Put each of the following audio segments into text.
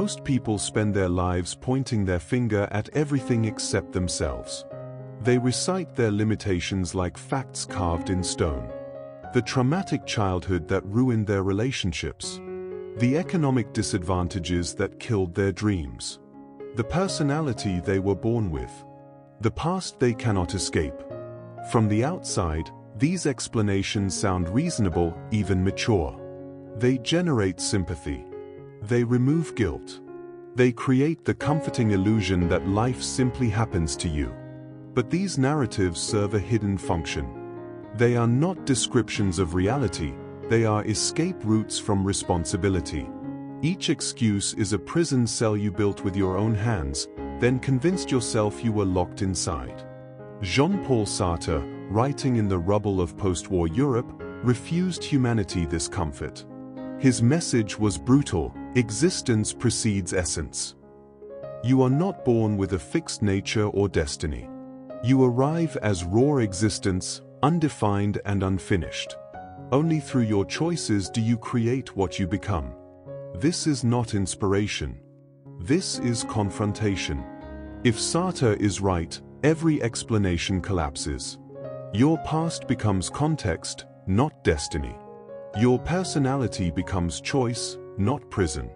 Most people spend their lives pointing their finger at everything except themselves. They recite their limitations like facts carved in stone. The traumatic childhood that ruined their relationships. The economic disadvantages that killed their dreams. The personality they were born with. The past they cannot escape. From the outside, these explanations sound reasonable, even mature. They generate sympathy. They remove guilt. They create the comforting illusion that life simply happens to you. But these narratives serve a hidden function. They are not descriptions of reality, they are escape routes from responsibility. Each excuse is a prison cell you built with your own hands, then convinced yourself you were locked inside. Jean-Paul Sartre, writing in the rubble of post-war Europe, refused humanity this comfort. His message was brutal: existence precedes essence. You are not born with a fixed nature or destiny. You arrive as raw existence, undefined and unfinished. Only through your choices do you create what you become. This is not inspiration. This is confrontation. If Sartre is right, every explanation collapses. Your past becomes context, not destiny. Your personality becomes choice, not prison.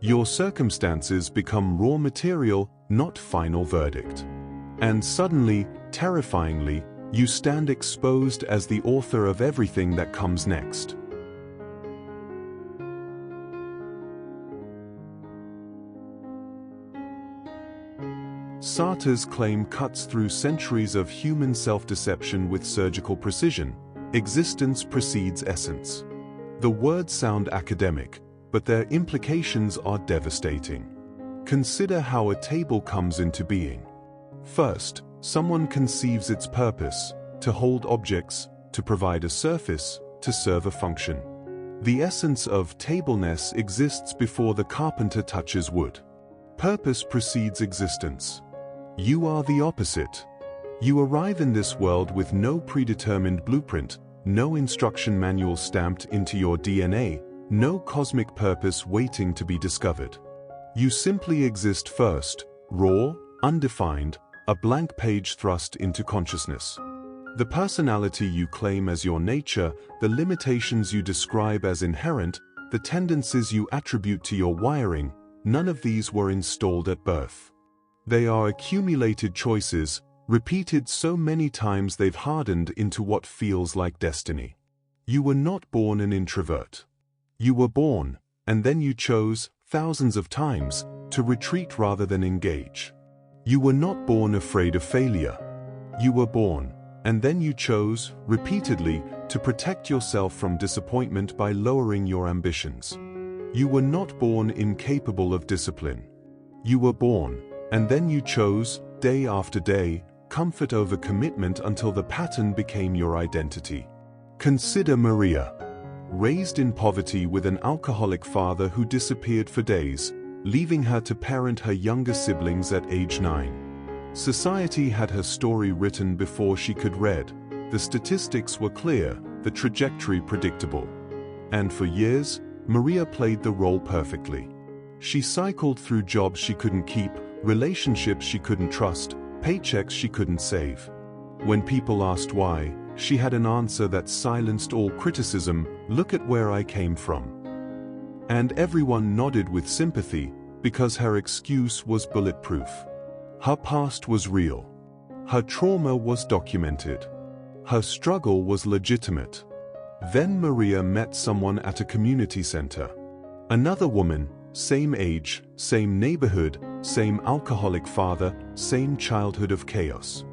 Your circumstances become raw material, not final verdict. And suddenly, terrifyingly, you stand exposed as the author of everything that comes next. Sartre's claim cuts through centuries of human self-deception with surgical precision. Existence precedes essence. The words sound academic, but their implications are devastating. Consider how a table comes into being. First, someone conceives its purpose: to hold objects, to provide a surface, to serve a function. The essence of tableness exists before the carpenter touches wood. Purpose precedes existence. You are the opposite. You arrive in this world with no predetermined blueprint, no instruction manual stamped into your DNA, no cosmic purpose waiting to be discovered. You simply exist first, raw, undefined, a blank page thrust into consciousness. The personality you claim as your nature, the limitations you describe as inherent, the tendencies you attribute to your wiring, none of these were installed at birth. They are accumulated choices, repeated so many times they've hardened into what feels like destiny. You were not born an introvert. You were born, and then you chose, thousands of times, to retreat rather than engage. You were not born afraid of failure. You were born, and then you chose, repeatedly, to protect yourself from disappointment by lowering your ambitions. You were not born incapable of discipline. You were born, and then you chose, day after day, comfort over commitment until the pattern became your identity. Consider Maria. Raised in poverty with an alcoholic father who disappeared for days, leaving her to parent her younger siblings at age 9. Society had her story written before she could read. The statistics were clear, the trajectory predictable. And for years, Maria played the role perfectly. She cycled through jobs she couldn't keep, relationships she couldn't trust, paychecks she couldn't save. When people asked why, she had an answer that silenced all criticism: look at where I came from. And everyone nodded with sympathy, because her excuse was bulletproof. Her past was real. Her trauma was documented. Her struggle was legitimate. Then Maria met someone at a community center. Another woman, same age, same neighborhood, same alcoholic father, same childhood of chaos.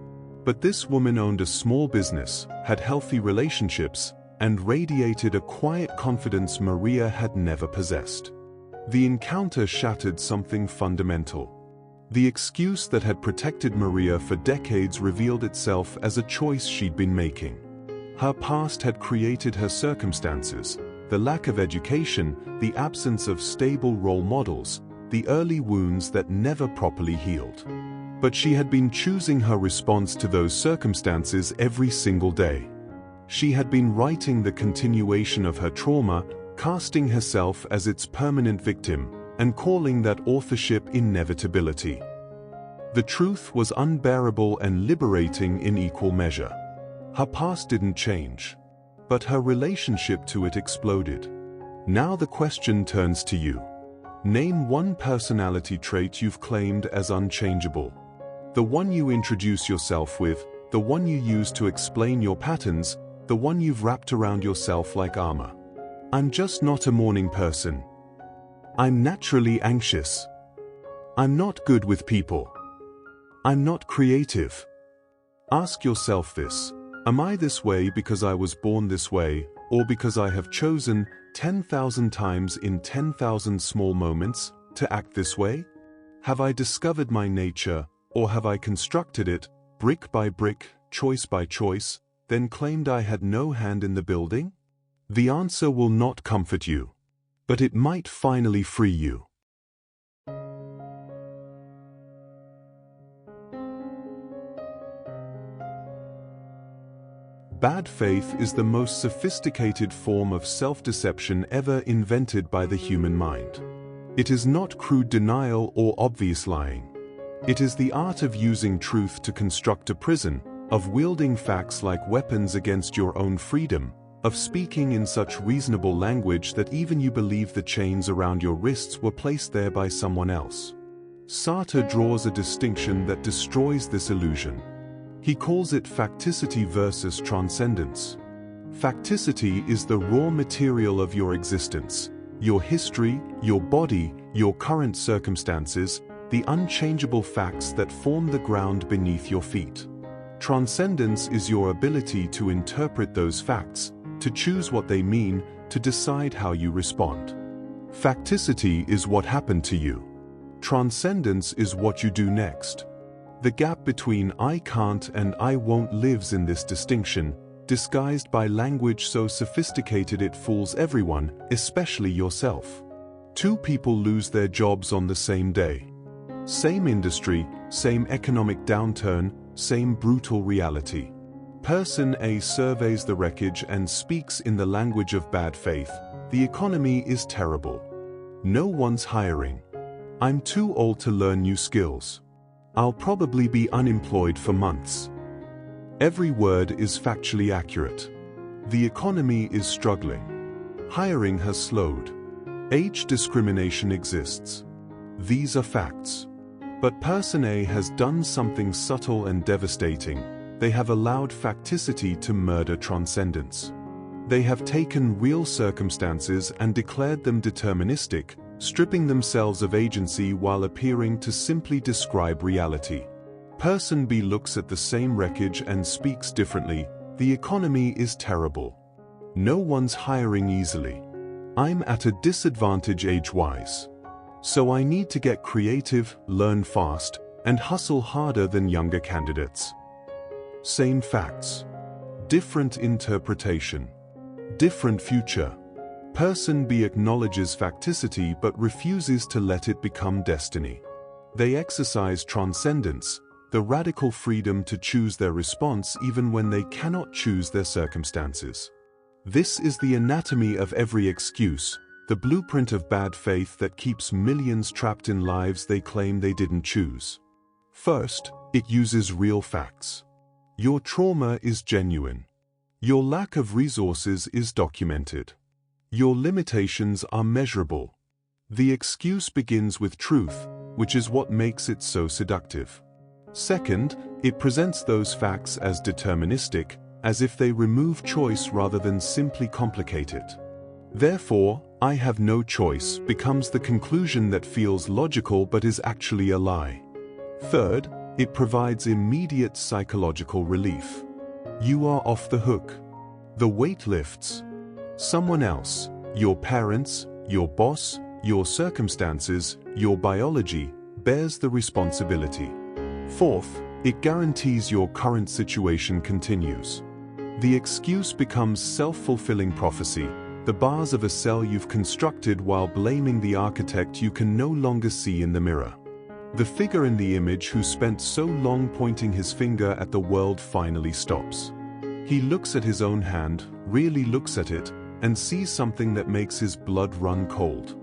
But this woman owned a small business, had healthy relationships, and radiated a quiet confidence Maria had never possessed. The encounter shattered something fundamental. The excuse that had protected Maria for decades revealed itself as a choice she'd been making. Her past had created her circumstances: the lack of education, the absence of stable role models, the early wounds that never properly healed. But she had been choosing her response to those circumstances every single day. She had been writing the continuation of her trauma, casting herself as its permanent victim, and calling that authorship inevitability. The truth was unbearable and liberating in equal measure. Her past didn't change, but her relationship to it exploded. Now the question turns to you. Name one personality trait you've claimed as unchangeable. The one you introduce yourself with, the one you use to explain your patterns, the one you've wrapped around yourself like armor. I'm just not a morning person. I'm naturally anxious. I'm not good with people. I'm not creative. Ask yourself this. Am I this way because I was born this way, or because I have chosen 10,000 times in 10,000 small moments to act this way? Have I discovered my nature, or have I constructed it, brick by brick, choice by choice, then claimed I had no hand in the building? The answer will not comfort you, but it might finally free you. Bad faith is the most sophisticated form of self-deception ever invented by the human mind. It is not crude denial or obvious lying. It is the art of using truth to construct a prison, of wielding facts like weapons against your own freedom, of speaking in such reasonable language that even you believe the chains around your wrists were placed there by someone else. Sartre draws a distinction that destroys this illusion. He calls it facticity versus transcendence. Facticity is the raw material of your existence, your history, your body, your current circumstances, the unchangeable facts that form the ground beneath your feet. Transcendence is your ability to interpret those facts, to choose what they mean, to decide how you respond. Facticity is what happened to you. Transcendence is what you do next. The gap between I can't and I won't lives in this distinction, disguised by language so sophisticated it fools everyone, especially yourself. Two people lose their jobs on the same day. Same industry, same economic downturn, same brutal reality. Person A surveys the wreckage and speaks in the language of bad faith. The economy is terrible. No one's hiring. I'm too old to learn new skills. I'll probably be unemployed for months. Every word is factually accurate. The economy is struggling. Hiring has slowed. Age discrimination exists. These are facts. But person A has done something subtle and devastating. They have allowed facticity to murder transcendence. They have taken real circumstances and declared them deterministic, stripping themselves of agency while appearing to simply describe reality. Person B looks at the same wreckage and speaks differently. The economy is terrible. No one's hiring easily. I'm at a disadvantage age-wise. So I need to get creative, learn fast, and hustle harder than younger candidates. Same facts. Different interpretation. Different future. Person B acknowledges facticity but refuses to let it become destiny. They exercise transcendence, the radical freedom to choose their response even when they cannot choose their circumstances. This is the anatomy of every excuse, the blueprint of bad faith that keeps millions trapped in lives they claim they didn't choose. First, it uses real facts. Your trauma is genuine. Your lack of resources is documented. Your limitations are measurable. The excuse begins with truth, which is what makes it so seductive. Second, it presents those facts as deterministic, as if they remove choice rather than simply complicate it. Therefore, I have no choice becomes the conclusion that feels logical but is actually a lie. Third, it provides immediate psychological relief. You are off the hook. The weight lifts. Someone else, your parents, your boss, your circumstances, your biology, bears the responsibility. Fourth, it guarantees your current situation continues. The excuse becomes self-fulfilling prophecy, the bars of a cell you've constructed while blaming the architect you can no longer see in the mirror. The figure in the image who spent so long pointing his finger at the world finally stops. He looks at his own hand, really looks at it, and sees something that makes his blood run cold.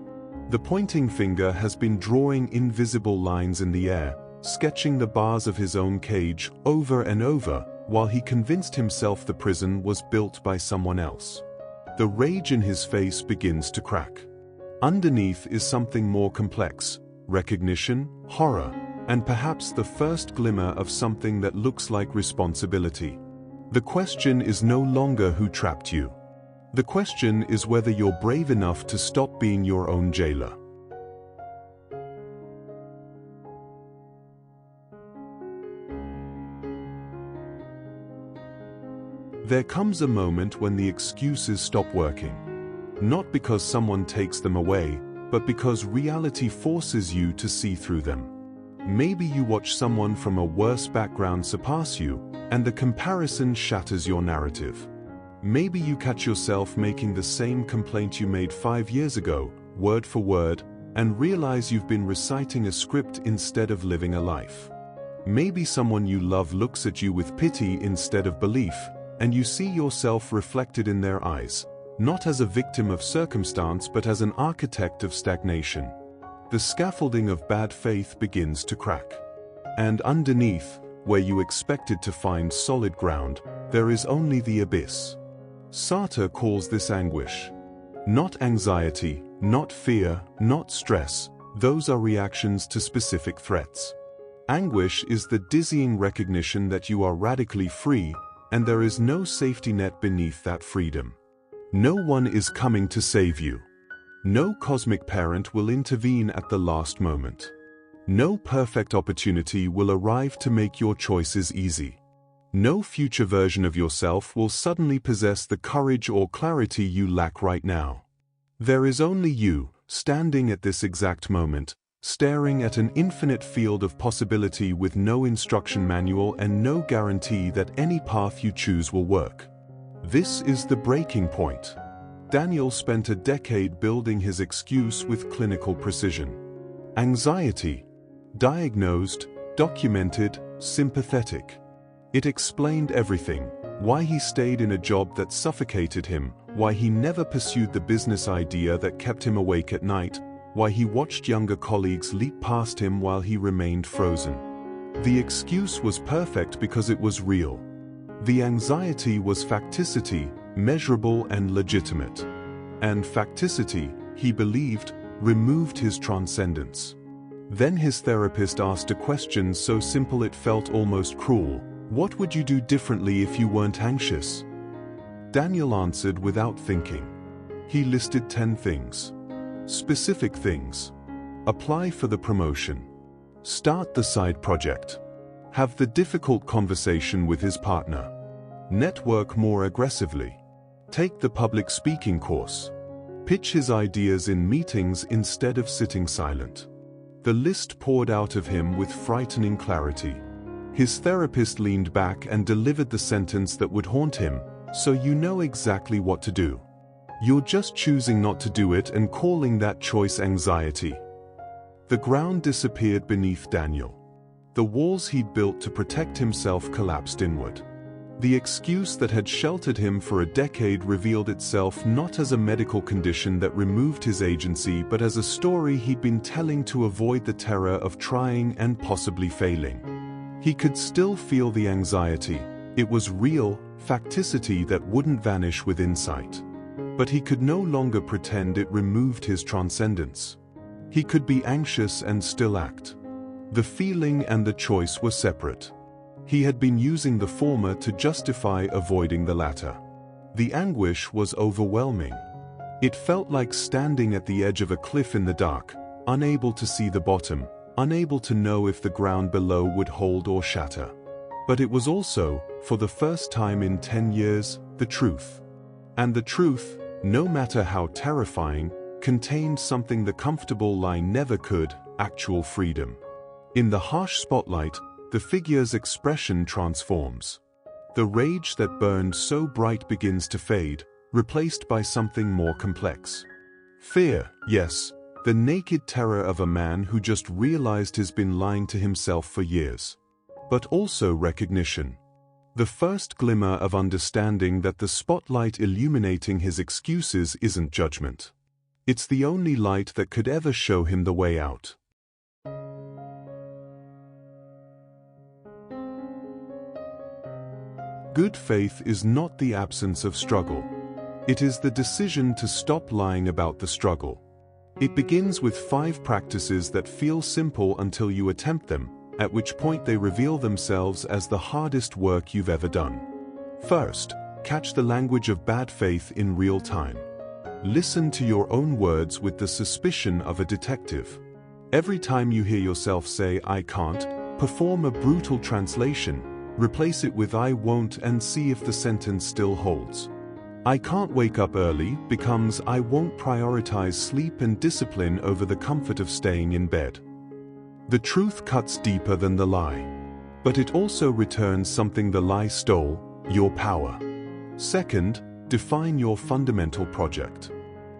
The pointing finger has been drawing invisible lines in the air, sketching the bars of his own cage over and over, while he convinced himself the prison was built by someone else. The rage in his face begins to crack. Underneath is something more complex: recognition, horror, and perhaps the first glimmer of something that looks like responsibility. The question is no longer who trapped you. The question is whether you're brave enough to stop being your own jailer. There comes a moment when the excuses stop working. Not because someone takes them away, but because reality forces you to see through them. Maybe you watch someone from a worse background surpass you, and the comparison shatters your narrative. Maybe you catch yourself making the same complaint you made 5 years ago, word for word, and realize you've been reciting a script instead of living a life. Maybe someone you love looks at you with pity instead of belief, and you see yourself reflected in their eyes, not as a victim of circumstance but as an architect of stagnation. The scaffolding of bad faith begins to crack. And underneath, where you expected to find solid ground, there is only the abyss. Sartre calls this anguish. Not anxiety, not fear, not stress, those are reactions to specific threats. Anguish is the dizzying recognition that you are radically free, and there is no safety net beneath that freedom. No one is coming to save you. No cosmic parent will intervene at the last moment. No perfect opportunity will arrive to make your choices easy. No future version of yourself will suddenly possess the courage or clarity you lack right now. There is only you, standing at this exact moment, staring at an infinite field of possibility with no instruction manual and no guarantee that any path you choose will work. This is the breaking point. Daniel spent a decade building his excuse with clinical precision. Anxiety. Diagnosed, documented, sympathetic. It explained everything: why he stayed in a job that suffocated him, why he never pursued the business idea that kept him awake at night, why he watched younger colleagues leap past him while he remained frozen. The excuse was perfect because it was real. The anxiety was facticity, measurable and legitimate. And facticity, he believed, removed his transcendence. Then his therapist asked a question so simple it felt almost cruel: what would you do differently if you weren't anxious? Daniel answered without thinking. He listed 10 things. Specific things. Apply for the promotion. Start the side project. Have the difficult conversation with his partner. Network more aggressively. Take the public speaking course. Pitch his ideas in meetings instead of sitting silent. The list poured out of him with frightening clarity. His therapist leaned back and delivered the sentence that would haunt him: so you know exactly what to do. You're just choosing not to do it and calling that choice anxiety. The ground disappeared beneath Daniel. The walls he'd built to protect himself collapsed inward. The excuse that had sheltered him for a decade revealed itself not as a medical condition that removed his agency but as a story he'd been telling to avoid the terror of trying and possibly failing. He could still feel the anxiety. It was real, facticity that wouldn't vanish with insight. But he could no longer pretend it removed his transcendence. He could be anxious and still act. The feeling and the choice were separate. He had been using the former to justify avoiding the latter. The anguish was overwhelming. It felt like standing at the edge of a cliff in the dark, unable to see the bottom, unable to know if the ground below would hold or shatter. But it was also, for the first time in 10 years, the truth. And the truth, no matter how terrifying, contained something the comfortable lie never could: actual freedom. In the harsh spotlight, the figure's expression transforms. The rage that burned so bright begins to fade, replaced by something more complex. Fear, yes, the naked terror of a man who just realized he's been lying to himself for years. But also recognition. The first glimmer of understanding that the spotlight illuminating his excuses isn't judgment. It's the only light that could ever show him the way out. Good faith is not the absence of struggle. It is the decision to stop lying about the struggle. It begins with 5 practices that feel simple until you attempt them, at which point they reveal themselves as the hardest work you've ever done. First, catch the language of bad faith in real time. Listen to your own words with the suspicion of a detective. Every time you hear yourself say, "I can't," perform a brutal translation. Replace it with "I won't" and see if the sentence still holds. "I can't wake up early" becomes "I won't prioritize sleep and discipline over the comfort of staying in bed." The truth cuts deeper than the lie. But it also returns something the lie stole: your power. Second, define your fundamental project.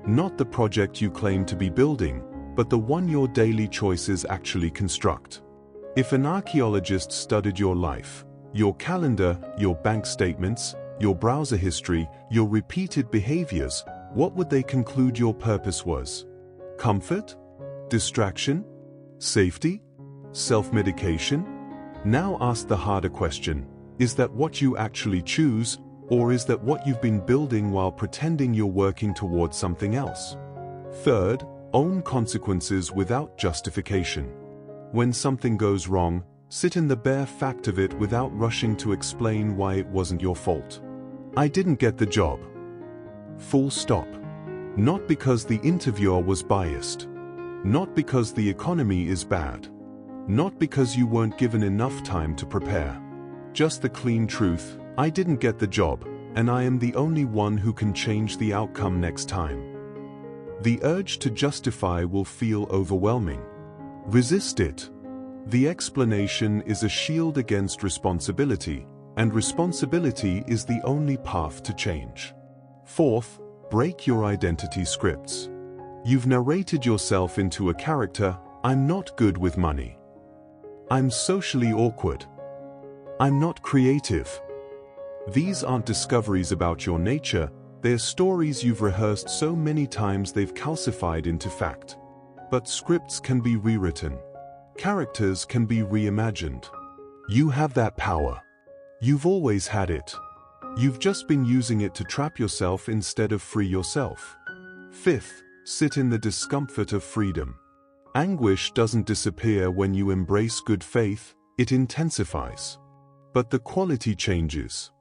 Not the project you claim to be building, but the one your daily choices actually construct. If an archaeologist studied your life, your calendar, your bank statements, your browser history, your repeated behaviors, what would they conclude your purpose was? Comfort? Distraction? Safety? Self-medication? Now ask the harder question: is that what you actually choose, or is that what you've been building while pretending you're working towards something else? Third, own consequences without justification. When something goes wrong, sit in the bare fact of it without rushing to explain why it wasn't your fault. "I didn't get the job. Full stop." Not because the interviewer was biased. Not because the economy is bad. Not because you weren't given enough time to prepare. Just the clean truth: I didn't get the job, and I am the only one who can change the outcome next time. The urge to justify will feel overwhelming. Resist it. The explanation is a shield against responsibility, and responsibility is the only path to change. Fourth, break your identity scripts. You've narrated yourself into a character: "I'm not good with money. I'm socially awkward. I'm not creative." These aren't discoveries about your nature, they're stories you've rehearsed so many times they've calcified into fact. But scripts can be rewritten. Characters can be reimagined. You have that power. You've always had it. You've just been using it to trap yourself instead of free yourself. Fifth, sit in the discomfort of freedom. Anguish doesn't disappear when you embrace good faith, it intensifies. But the quality changes.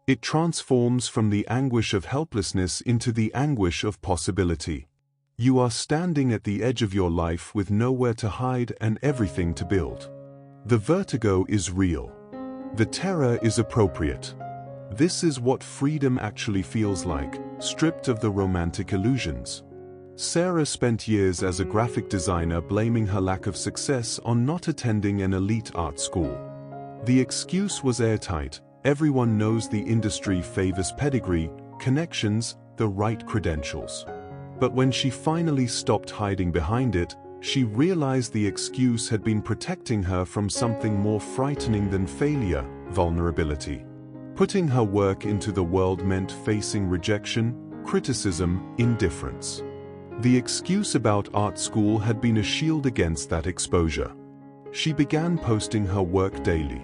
It transforms from the anguish of helplessness into the anguish of possibility. You are standing at the edge of your life with nowhere to hide and everything to build. The vertigo is real. The terror is appropriate. This is what freedom actually feels like, stripped of the romantic illusions. Sarah spent years as a graphic designer blaming her lack of success on not attending an elite art school. The excuse was airtight: everyone knows the industry favors pedigree, connections, the right credentials. But when she finally stopped hiding behind it, she realized the excuse had been protecting her from something more frightening than failure: vulnerability. Putting her work into the world meant facing rejection, criticism, indifference. The excuse about art school had been a shield against that exposure. She began posting her work daily.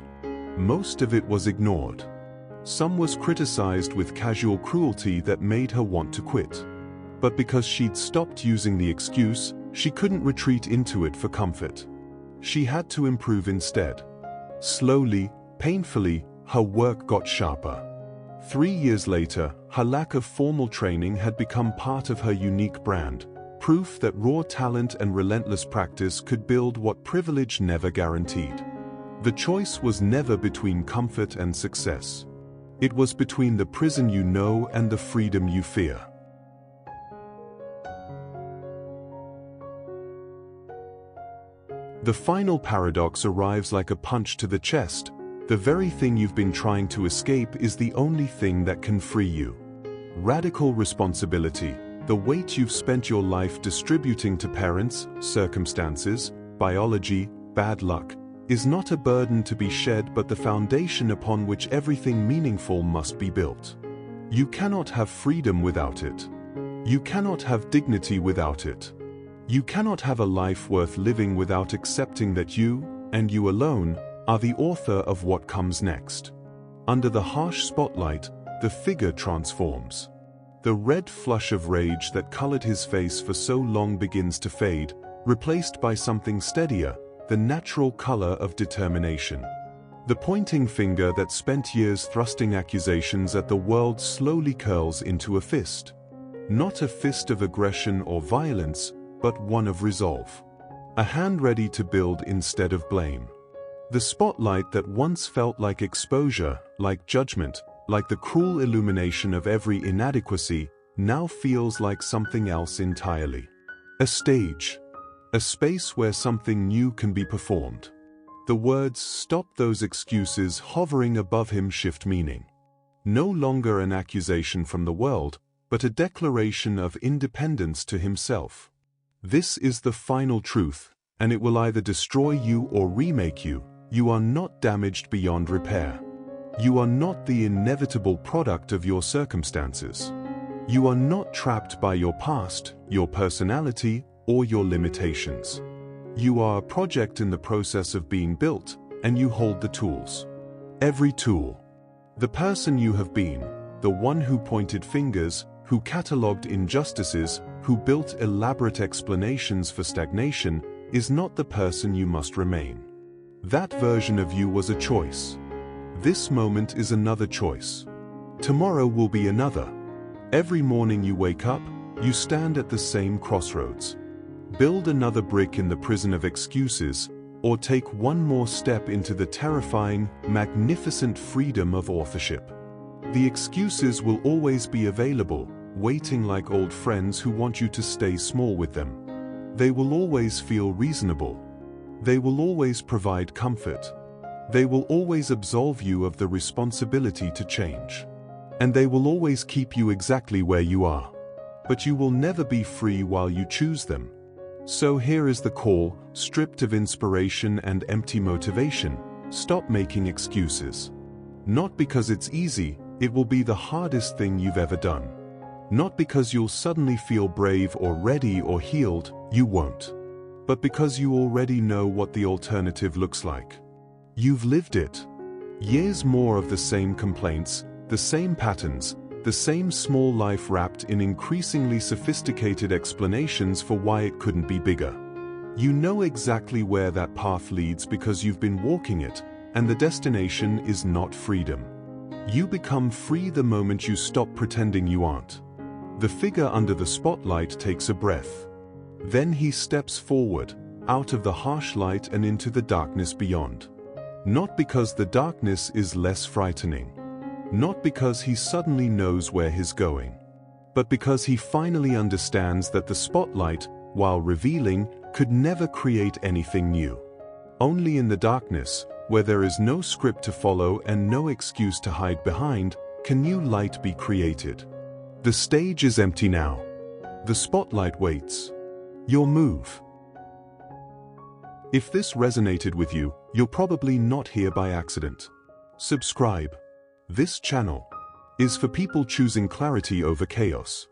Most of it was ignored. Some was criticized with casual cruelty that made her want to quit. But because she'd stopped using the excuse, she couldn't retreat into it for comfort. She had to improve instead. Slowly, painfully, her work got sharper. 3 years later, her lack of formal training had become part of her unique brand, proof that raw talent and relentless practice could build what privilege never guaranteed. The choice was never between comfort and success. It was between the prison you know and the freedom you fear. The final paradox arrives like a punch to the chest. The very thing you've been trying to escape is the only thing that can free you. Radical responsibility, the weight you've spent your life distributing to parents, circumstances, biology, bad luck, is not a burden to be shed but the foundation upon which everything meaningful must be built. You cannot have freedom without it. You cannot have dignity without it. You cannot have a life worth living without accepting that you, and you alone, are the author of what comes next. Under the harsh spotlight, the figure transforms. The red flush of rage that colored his face for so long begins to fade, replaced by something steadier, the natural color of determination. The pointing finger that spent years thrusting accusations at the world slowly curls into a fist. Not a fist of aggression or violence, but one of resolve. A hand ready to build instead of blame. The spotlight that once felt like exposure, like judgment, like the cruel illumination of every inadequacy, now feels like something else entirely. A stage. A space where something new can be performed. The words "stop those excuses" hovering above him shift meaning. No longer an accusation from the world, but a declaration of independence to himself. This is the final truth, and it will either destroy you or remake you. You are not damaged beyond repair. You are not the inevitable product of your circumstances. You are not trapped by your past, your personality, or your limitations. You are a project in the process of being built, and you hold the tools. Every tool. The person you have been, the one who pointed fingers, who catalogued injustices, who built elaborate explanations for stagnation, is not the person you must remain. That version of you was a choice. This moment is another choice. Tomorrow will be another. Every morning you wake up, you stand at the same crossroads. Build another brick in the prison of excuses, or take one more step into the terrifying, magnificent freedom of authorship. The excuses will always be available, waiting like old friends who want you to stay small with them. They will always feel reasonable. They will always provide comfort. They will always absolve you of the responsibility to change. And they will always keep you exactly where you are. But you will never be free while you choose them. So here is the call, stripped of inspiration and empty motivation: stop making excuses. Not because it's easy, it will be the hardest thing you've ever done. Not because you'll suddenly feel brave or ready or healed, you won't. But because you already know what the alternative looks like. You've lived it. Years more of the same complaints, the same patterns, the same small life wrapped in increasingly sophisticated explanations for why it couldn't be bigger. You know exactly where that path leads because you've been walking it, and the destination is not freedom. You become free the moment you stop pretending you aren't. The figure under the spotlight takes a breath. Then he steps forward, out of the harsh light and into the darkness beyond. Not because the darkness is less frightening. Not because he suddenly knows where he's going. But because he finally understands that the spotlight, while revealing, could never create anything new. Only in the darkness, where there is no script to follow and no excuse to hide behind, can new light be created. The stage is empty now. The spotlight waits. Your move. If this resonated with you, you're probably not here by accident. Subscribe. This channel is for people choosing clarity over chaos.